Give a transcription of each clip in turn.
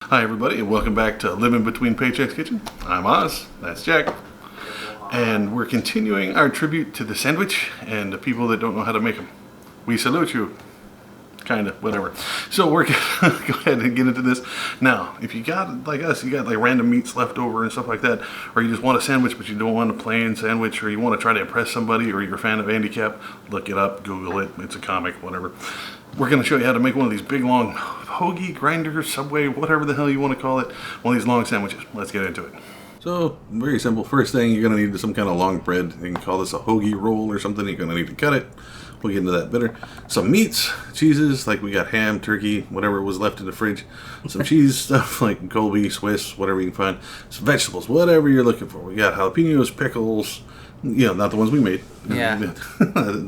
Hi everybody and welcome back to Living Between Paychecks Kitchen. I'm Oz, that's Jack, and we're continuing our tribute to the sandwich and the people that don't know how to make them. We salute you. Kinda, whatever. So we're gonna go ahead and get into this. Now, if you got, like us, you got like random meats left over and stuff like that, or you just want a sandwich but you don't want a plain sandwich, or you want to try to impress somebody, or you're a fan of Andy Cap, look it up, Google it, it's a comic, whatever. We're going to show you how to make one of these big long hoagie, grinder, Subway, whatever the hell you want to call it, one of these long sandwiches. Let's get into it. So, very simple. First thing, you're going to need some kind of long bread. You can call this a hoagie roll or something. You're going to need to cut it. We'll get into that better. Some meats, cheeses, like we got ham, turkey, whatever was left in the fridge. Some cheese stuff like Colby, Swiss, whatever you can find. Some vegetables, whatever you're looking for. We got jalapenos, pickles, not the ones we made. Yeah.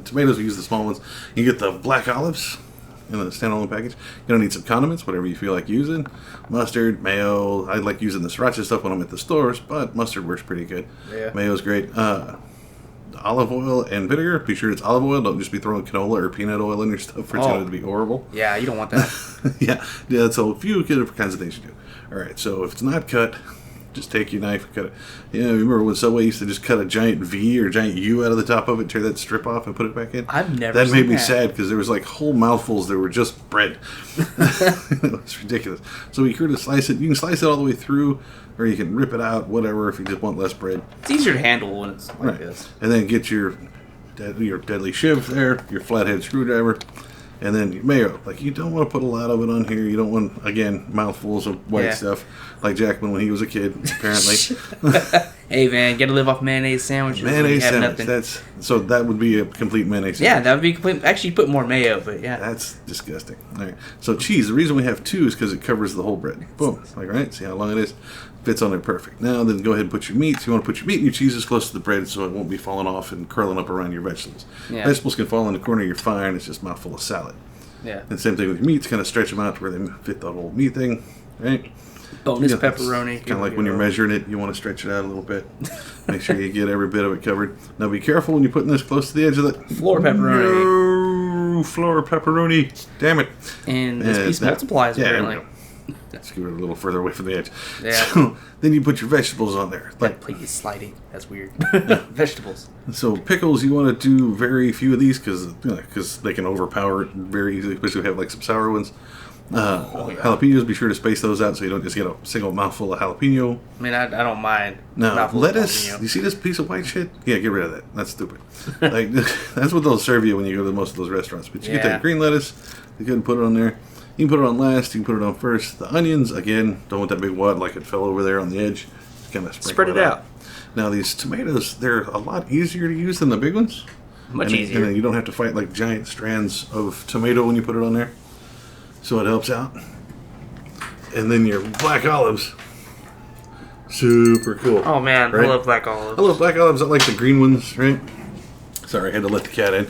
Tomatoes, we use the small ones. You get the black olives in a standalone package. You're gonna need some condiments, whatever you feel like using. Mustard, mayo. I like using the sriracha stuff when I'm at the stores, but mustard works pretty good. Yeah. Mayo's great. Olive oil and vinegar. Be sure it's olive oil. Don't just be throwing canola or peanut oil in your stuff for it's going to be horrible. Yeah, you don't want that. yeah. So a few different kinds of things you do. All right. So if it's not cut, just take your knife and cut it. Remember when Subway used to just cut a giant V or giant U out of the top of it, tear that strip off, and put it back in? I've never That seen made me that. sad because there was like whole mouthfuls that were just bread. It's ridiculous. So you could slice it. You can slice it all the way through, or you can rip it out, whatever, if you just want less bread. It's easier to handle when it's like this. And then get your deadly shiv there, your flathead screwdriver, and then your mayo. Like, you don't want to put a lot of it on here. You don't want, again, mouthfuls of white stuff like Jackman when he was a kid, apparently. Hey man, gotta live off mayonnaise sandwiches. Mayonnaise sandwich. So that would be a complete mayonnaise sandwich. Yeah, that would be complete. Actually, you put more mayo, but yeah. That's disgusting. All right. So cheese. The reason we have two is because it covers the whole bread. Boom. Like, right? See how long it is? Fits on there perfect. Now then, go ahead and put your meats. You want to put your meat and your cheese as close to the bread so it won't be falling off and curling up around your vegetables. Yeah. Vegetables can fall in the corner. You're fine. It's just a mouthful of salad. Yeah. And same thing with your meats. Kind of stretch them out to where they fit the whole meat thing. Right? Bonus pepperoni. Kind of like when you're measuring it, you want to stretch it out a little bit. Make sure you get every bit of it covered. Now be careful when you're putting this close to the edge of the floor pepperoni. No, floor pepperoni. Damn it. And this piece multiplies apparently. Let's get it a little further away from the edge. Yeah. So then you put your vegetables on there. That plate is sliding. That's weird. Vegetables. So pickles, you want to do very few of these because they can overpower it very easily, especially if you have like some sour ones. Jalapenos, be sure to space those out so you don't just get a single mouthful of jalapeno. I mean, I don't mind. Now, lettuce. You see this piece of white shit? Yeah, get rid of that. That's stupid. Like, that's what they'll serve you when you go to most of those restaurants. But you get that green lettuce, you can put it on there. You can put it on last, you can put it on first. The onions, again, don't want that big wad like it fell over there on the edge. Just kind of spread it out. Now, these tomatoes, they're a lot easier to use than the big ones. Much easier. And then you don't have to fight like giant strands of tomato when you put it on there. So it helps out. And then your black olives. Super cool. Oh man, right? I love black olives. I love black olives. I like the green ones, right? Sorry, I had to let the cat in.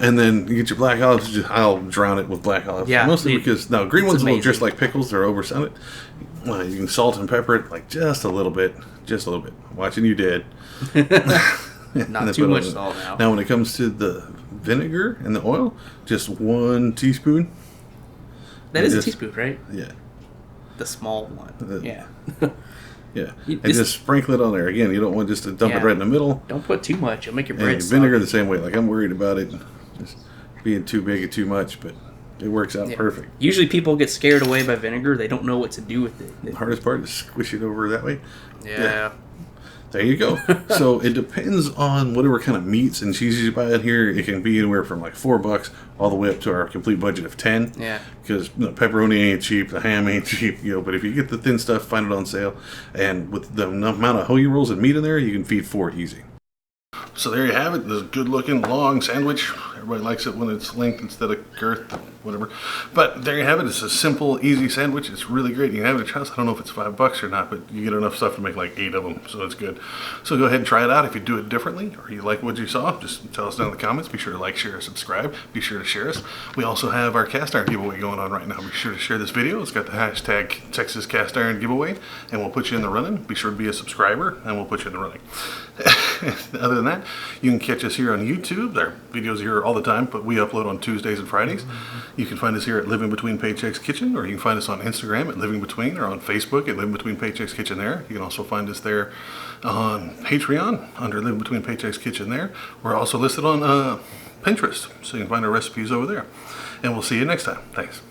And then you get your black olives. I'll drown it with black olives. Yeah. Mostly because, now, green ones amazing. look just like pickles. They're oversalted. You can salt and pepper it, like just a little bit. Just a little bit. Watching you dead. Not too much salt now. Now, when it comes to the vinegar and the oil, just 1 teaspoon. That is a teaspoon, right? Yeah. The small one. Yeah. Yeah. And just sprinkle it on there. Again, you don't want just to dump it right in the middle. Don't put too much. You'll make your bread vinegar the same way. Like, I'm worried about it just being too big or too much, but it works out perfect. Usually people get scared away by vinegar. They don't know what to do with it. The hardest part is squish it over that way. Yeah. There you go. So it depends on whatever kind of meats and cheeses you buy in here. It can be anywhere from like $4 all the way up to our complete budget of 10. Yeah. Because pepperoni ain't cheap, the ham ain't cheap, But if you get the thin stuff, find it on sale. And with the amount of hoagie rolls and meat in there, you can feed 4 easy. So there you have it. This good-looking long sandwich. Everybody likes it when it's length instead of girth, whatever. But there you have it. It's a simple, easy sandwich. It's really great. You can have it at your house. I don't know if it's $5 or not, but you get enough stuff to make like 8 of them, so it's good. So go ahead and try it out. If you do it differently or you like what you saw, just tell us down in the comments. Be sure to like, share, subscribe. Be sure to share us. We also have our cast iron giveaway going on right now. Be sure to share this video. It's got the hashtag Texas Cast Iron Giveaway, and we'll put you in the running. Be sure to be a subscriber, and we'll put you in the running. Other than that, you can catch us here on YouTube. Our videos are here all the time, but we upload on Tuesdays and Fridays. You can find us here at Living Between Paychecks Kitchen, or you can find us on Instagram at Living Between, or on Facebook at Living Between Paychecks Kitchen there. You can also find us there on Patreon under Living Between Paychecks Kitchen there. We're also listed on Pinterest, so you can find our recipes over there. And we'll see you next time. Thanks.